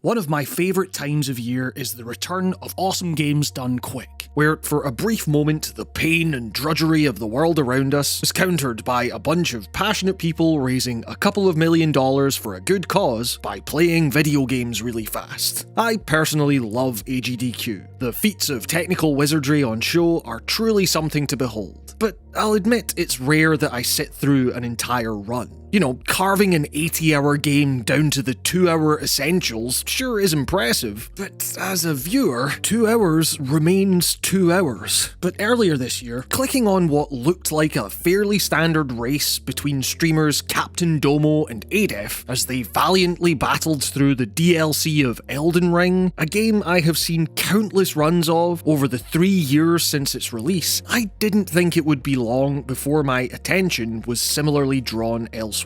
One of my favourite times of year is the return of awesome games done quick, where for a brief moment the pain and drudgery of the world around us is countered by a bunch of passionate people raising a couple of $1 million for a good cause by playing video games really fast. I personally love AGDQ. The feats of technical wizardry on show are truly something to behold, but I'll admit it's rare that I sit through an entire run. You know, carving an 80-hour game down to the 2-hour essentials sure is impressive, but as a viewer, 2 hours remains 2 hours. But earlier this year, clicking on what looked like a fairly standard race between streamers Captain Domo and AGDQ as they valiantly battled through the DLC of Elden Ring, a game I have seen countless runs of over the 3 years since its release, I didn't think it would be long before my attention was similarly drawn elsewhere.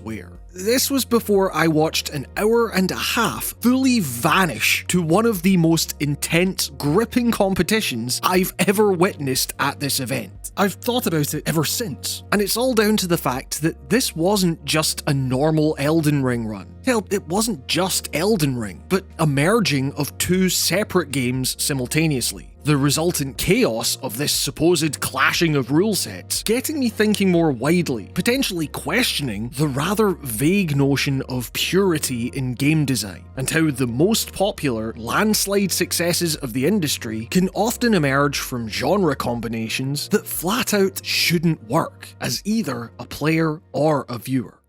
This was before I watched an hour and a half fully vanish to one of the most intense, gripping competitions I've ever witnessed at this event. I've thought about it ever since, and it's all down to the fact that this wasn't just a normal Elden Ring run. Hell, it wasn't just Elden Ring, but a merging of 2 separate games simultaneously. The resultant chaos of this supposed clashing of rule sets getting me thinking more widely, potentially questioning the rather vague notion of purity in game design, and how the most popular landslide successes of the industry can often emerge from genre combinations that flat out shouldn't work as either a player or a viewer.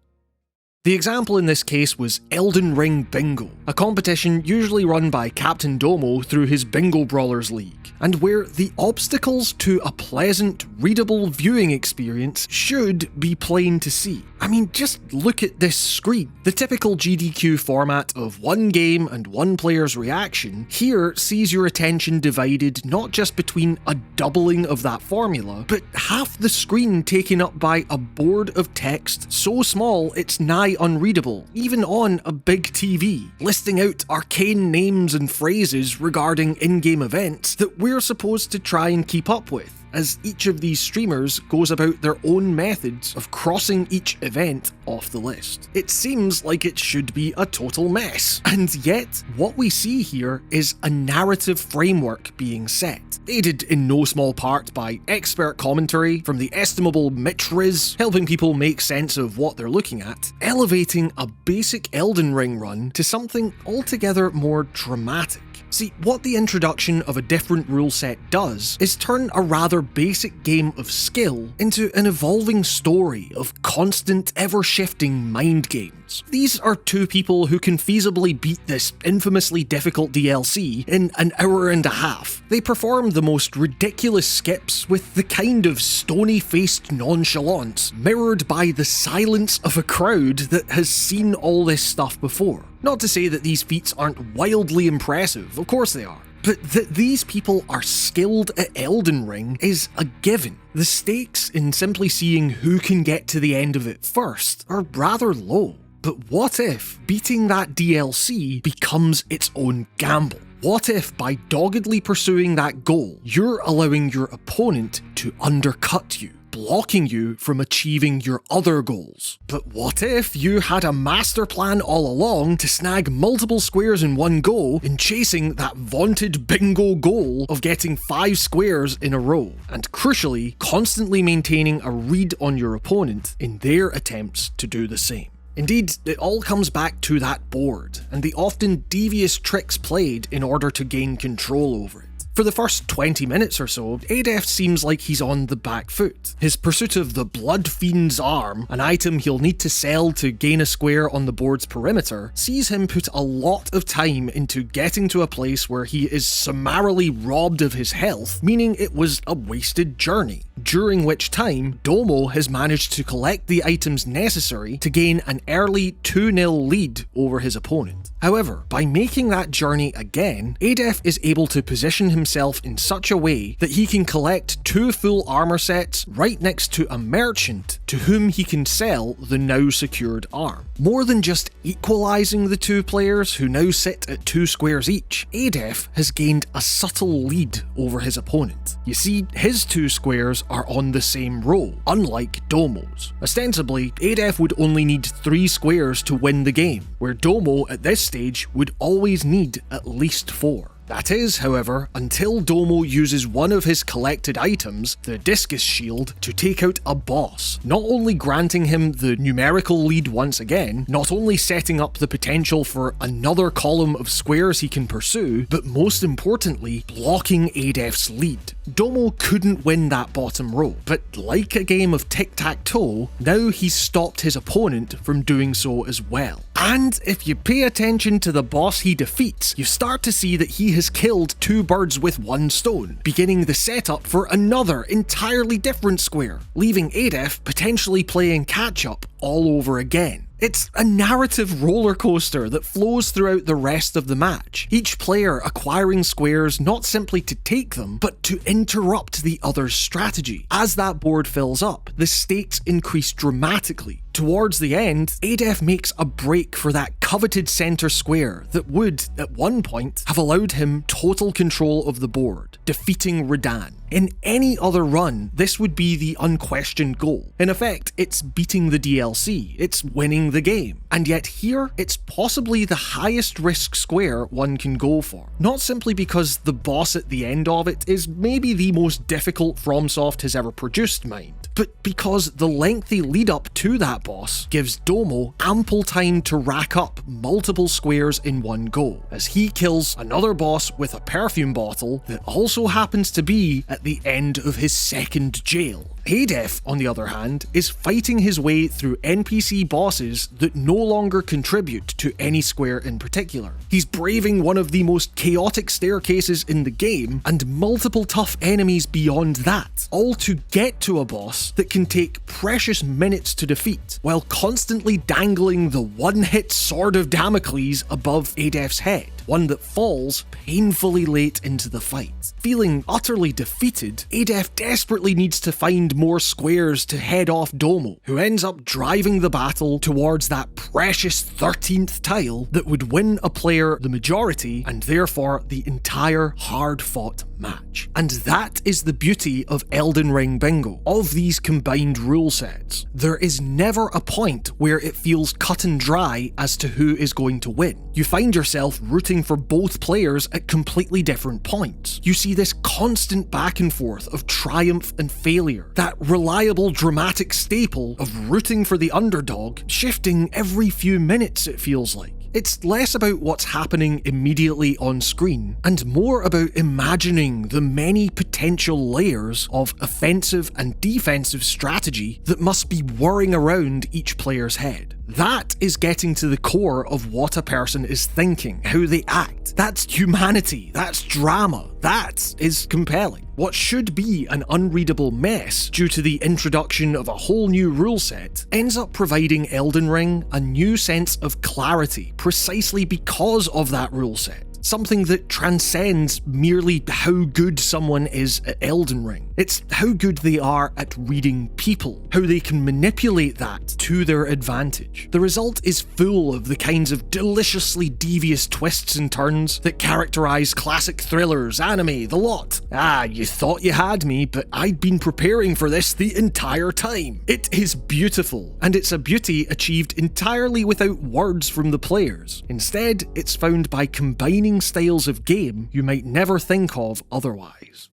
The example in this case was Elden Ring Bingo, a competition usually run by Captain Domo through his Bingo Brawlers League, and where the obstacles to a pleasant, readable viewing experience should be plain to see. I mean, just look at this screen. The typical GDQ format of one game and one player's reaction here sees your attention divided not just between a doubling of that formula, but half the screen taken up by a board of text so small it's nigh unreadable, even on a big TV, listing out arcane names and phrases regarding in-game events that we're supposed to try and keep up with, as each of these streamers goes about their own methods of crossing each event off the list. It seems like it should be a total mess, and yet what we see here is a narrative framework being set, aided in no small part by expert commentary from the estimable Mitch Riz, helping people make sense of what they're looking at, elevating a basic Elden Ring run to something altogether more dramatic. See, what the introduction of a different rule set does is turn a rather basic game of skill into an evolving story of constant, ever-shifting mind games. These are 2 people who can feasibly beat this infamously difficult DLC in an hour and a half. They perform the most ridiculous skips with the kind of stony-faced nonchalance mirrored by the silence of a crowd that has seen all this stuff before. Not to say that these feats aren't wildly impressive, of course they are, but that these people are skilled at Elden Ring is a given. The stakes in simply seeing who can get to the end of it first are rather low. But what if beating that DLC becomes its own gamble? What if by doggedly pursuing that goal, you're allowing your opponent to undercut you, blocking you from achieving your other goals? But what if you had a master plan all along to snag multiple squares in one go in chasing that vaunted bingo goal of getting 5 squares in a row, and crucially, constantly maintaining a read on your opponent in their attempts to do the same? Indeed, it all comes back to that board, and the often devious tricks played in order to gain control over it. For the first 20 minutes or so, AGDQ seems like he's on the back foot. His pursuit of the Blood Fiend's Arm, an item he'll need to sell to gain a square on the board's perimeter, sees him put a lot of time into getting to a place where he is summarily robbed of his health, meaning it was a wasted journey, during which time Domo has managed to collect the items necessary to gain an early 2-0 lead over his opponent. However, by making that journey again, AGDQ is able to position himself in such a way that he can collect 2 full armor sets right next to a merchant to whom he can sell the now secured arm. More than just equalizing the 2 players who now sit at 2 squares each, AGDQ has gained a subtle lead over his opponent. You see, his 2 squares players are on the same row, unlike Domos. Ostensibly, ADF would only need 3 squares to win the game, where Domo at this stage would always need at least 4. That is, however, until Domo uses one of his collected items, the Discus Shield, to take out a boss, not only granting him the numerical lead once again, not only setting up the potential for another column of squares he can pursue, but most importantly, blocking ADF's lead. Domo couldn't win that bottom row, but like a game of tic-tac-toe, now he's stopped his opponent from doing so as well. And if you pay attention to the boss he defeats, you start to see that he has killed 2 birds with 1 stone, beginning the setup for another entirely different square, leaving ADF potentially playing catch-up all over again. It's a narrative roller coaster that flows throughout the rest of the match, each player acquiring squares not simply to take them, but to interrupt the other's strategy. As that board fills up, the stakes increase dramatically. Towards the end, ADF makes a break for that coveted centre square that would, at one point, have allowed him total control of the board, defeating Radahn. In any other run, this would be the unquestioned goal. In effect, it's beating the DLC, it's winning the game. And yet here, it's possibly the highest risk square one can go for. Not simply because the boss at the end of it is maybe the most difficult FromSoft has ever produced, mind, but because the lengthy lead up to that boss gives Domo ample time to rack up multiple squares in one go, as he kills another boss with a perfume bottle that also happens to be at the end of his second jail. ADF, on the other hand, is fighting his way through NPC bosses that no longer contribute to any square in particular. He's braving one of the most chaotic staircases in the game and multiple tough enemies beyond that, all to get to a boss that can take precious minutes to defeat, while constantly dangling the one-hit sword of Damocles above ADF's head, one that falls painfully late into the fight. Feeling utterly defeated, ADF desperately needs to find more squares to head off Domo, who ends up driving the battle towards that precious 13th tile that would win a player the majority and therefore the entire hard-fought match. And that is the beauty of Elden Ring Bingo, of these combined rule sets. There is never a point where it feels cut and dry as to who is going to win. You find yourself rooting for both players at completely different points. You see this constant back and forth of triumph and failure, that reliable dramatic staple of rooting for the underdog shifting every few minutes, it feels like. It's less about what's happening immediately on screen, and more about imagining the many potential layers of offensive and defensive strategy that must be whirring around each player's head. That is getting to the core of what a person is thinking, how they act. That's humanity, that's drama, that is compelling. What should be an unreadable mess due to the introduction of a whole new rule set ends up providing Elden Ring a new sense of clarity precisely because of that rule set. Something that transcends merely how good someone is at Elden Ring. It's how good they are at reading people, how they can manipulate that to their advantage. The result is full of the kinds of deliciously devious twists and turns that characterize classic thrillers, anime, the lot. You thought you had me, but I'd been preparing for this the entire time. It is beautiful, and it's a beauty achieved entirely without words from the players. Instead, it's found by combining styles of game you might never think of otherwise.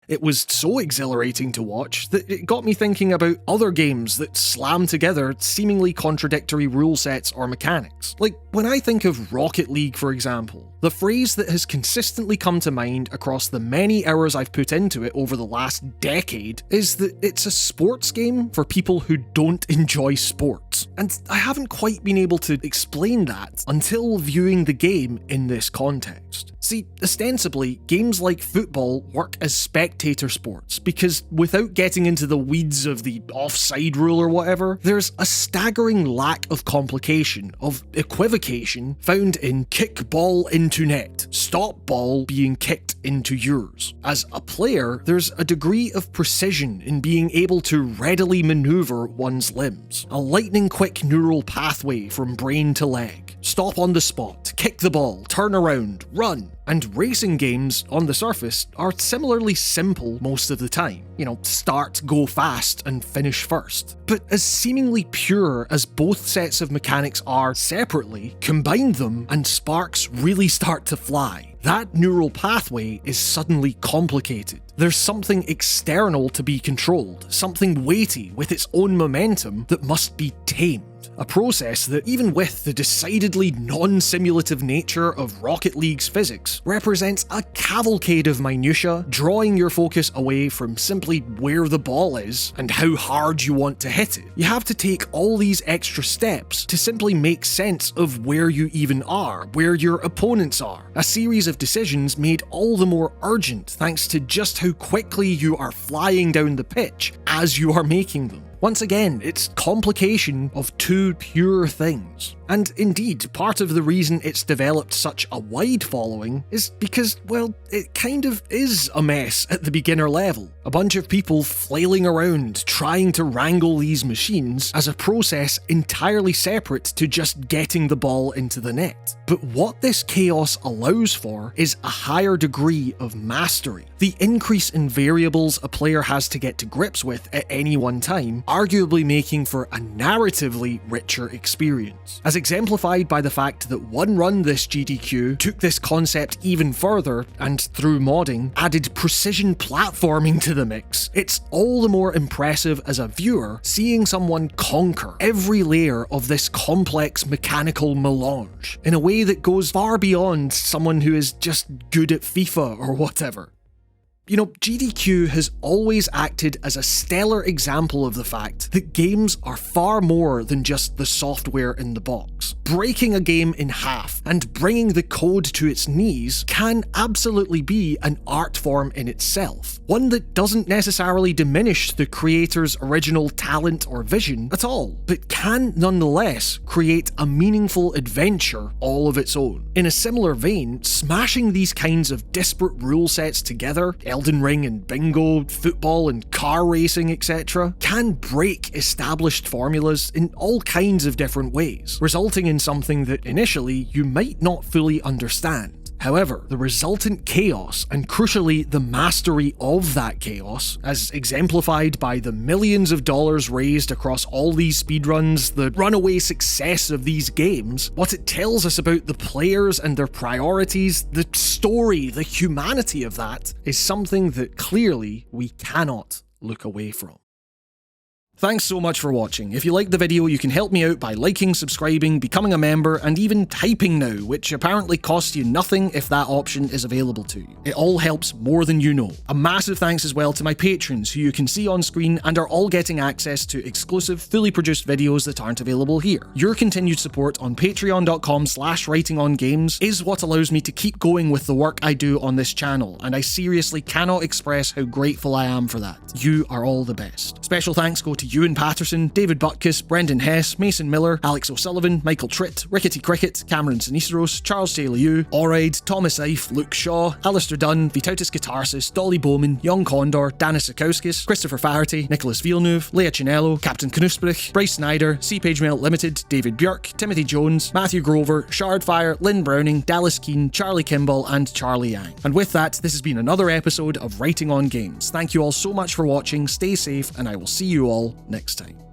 It was so exhilarating to watch that it got me thinking about other games that slam together seemingly contradictory rule sets or mechanics. Like, when I think of Rocket League, for example, the phrase that has consistently come to mind across the many hours I've put into it over the last decade is that it's a sports game for people who don't enjoy sports. And I haven't quite been able to explain that until viewing the game in this context. See, ostensibly, games like football work as spectator sports because without getting into the weeds of the offside rule or whatever, there's a staggering lack of complication, of equivocation found in kick ball into net, stop ball being kicked into yours. As a player, there's a degree of precision in being able to readily maneuver one's limbs, a lightning-quick neural pathway from brain to leg, stop on the spot, kick the ball, turn around, run. And racing games, on the surface, are similarly simple most of the time. You know, start, go fast, and finish first. But as seemingly pure as both sets of mechanics are separately, combine them and sparks really start to fly. That neural pathway is suddenly complicated. There's something external to be controlled, something weighty with its own momentum that must be tamed. A process that, even with the decidedly non-simulative nature of Rocket League's physics, represents a cavalcade of minutiae, drawing your focus away from simply where the ball is and how hard you want to hit it. You have to take all these extra steps to simply make sense of where you even are, where your opponents are. A series of decisions made all the more urgent thanks to just how quickly you are flying down the pitch as you are making them. Once again, it's complication of two pure things. And indeed, part of the reason it's developed such a wide following is because, well, it kind of is a mess at the beginner level. A bunch of people flailing around trying to wrangle these machines as a process entirely separate to just getting the ball into the net. But what this chaos allows for is a higher degree of mastery. The increase in variables a player has to get to grips with at any one time, arguably making for a narratively richer experience. As exemplified by the fact that One Run This GDQ took this concept even further and, through modding, added precision platforming to the mix. It's all the more impressive as a viewer seeing someone conquer every layer of this complex mechanical melange in a way that goes far beyond someone who is just good at FIFA or whatever. You know, GDQ has always acted as a stellar example of the fact that games are far more than just the software in the box. Breaking a game in half and bringing the code to its knees can absolutely be an art form in itself, one that doesn't necessarily diminish the creator's original talent or vision at all, but can nonetheless create a meaningful adventure all of its own. In a similar vein, smashing these kinds of disparate rule sets together, Elden Ring and Bingo, football and car racing, etc., can break established formulas in all kinds of different ways, resulting in something that initially you might not fully understand. However, the resultant chaos, and crucially the mastery of that chaos, as exemplified by the millions of dollars raised across all these speedruns, the runaway success of these games, what it tells us about the players and their priorities, the story, the humanity of that, is something that clearly we cannot look away from. Thanks so much for watching. If you liked the video, you can help me out by liking, subscribing, becoming a member, and even typing now, which apparently costs you nothing if that option is available to you. It all helps more than you know. A massive thanks as well to my patrons, who you can see on screen and are all getting access to exclusive, fully produced videos that aren't available here. Your continued support on patreon.com/writingongames is what allows me to keep going with the work I do on this channel, and I seriously cannot express how grateful I am for that. You are all the best. Special thanks go to Ewan Patterson, David Butkus, Brendan Hess, Mason Miller, Alex O'Sullivan, Michael Tritt, Rickety Cricket, Cameron Sinisteros, Charles J. Liu, Oride, Thomas Ife, Luke Shaw, Alistair Dunn, Vitautis Catharsis, Dolly Bowman, Young Condor, Danis Sakauskis, Christopher Faherty, Nicholas Villeneuve, Leah Chinello, Captain Knussbrich, Bryce Snyder, Page Mail Limited, David Björk, Timothy Jones, Matthew Grover, Shardfire, Lynn Browning, Dallas Keane, Charlie Kimball, and Charlie Yang. And with that, this has been another episode of Writing on Games. Thank you all so much for watching, stay safe, and I will see you all next time.